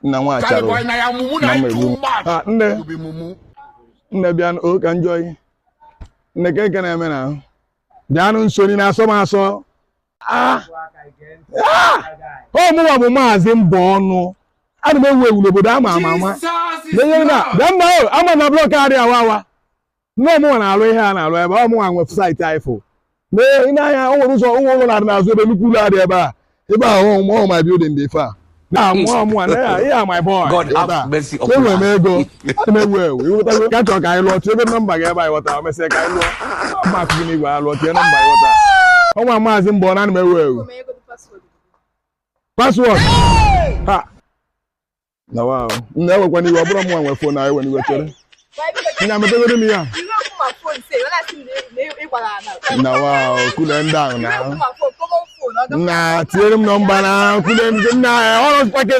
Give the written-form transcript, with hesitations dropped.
Na nwa acharo. Ah, nne bịa o ka njọ nne ka eke na-eme na bịa nsoni na asọ m asọ. Ọ mụwa bụ maazị mbọ ọnụ. Ana m ewu ewu n'obodo ama ama. N'enye na bịa mma o ama na blọk adị awa. Nne mụwa na-alụ ihe a na-alụ ebe ọ mụwa nwe saịtị ifo. Ị na-anya o nwere ụzọ ụlọ na-adị n'azụ ebe nnukwu ụlọ adị ebe a. Ebe a ọ my building dị far. Nah, yeah, my boy. God have mercy upon us. Catch your guy, Lord. You number by what I'm saying. I'm not going to go out. Your number, what? Oh, my man's born and me well. Password. Ha. No, wow. Never when you were born, one phone. I when you were telling. I'm a baby. You know my phone say when I see the no, wow. Cool and down now. Nah, tell him number now. Couldn't all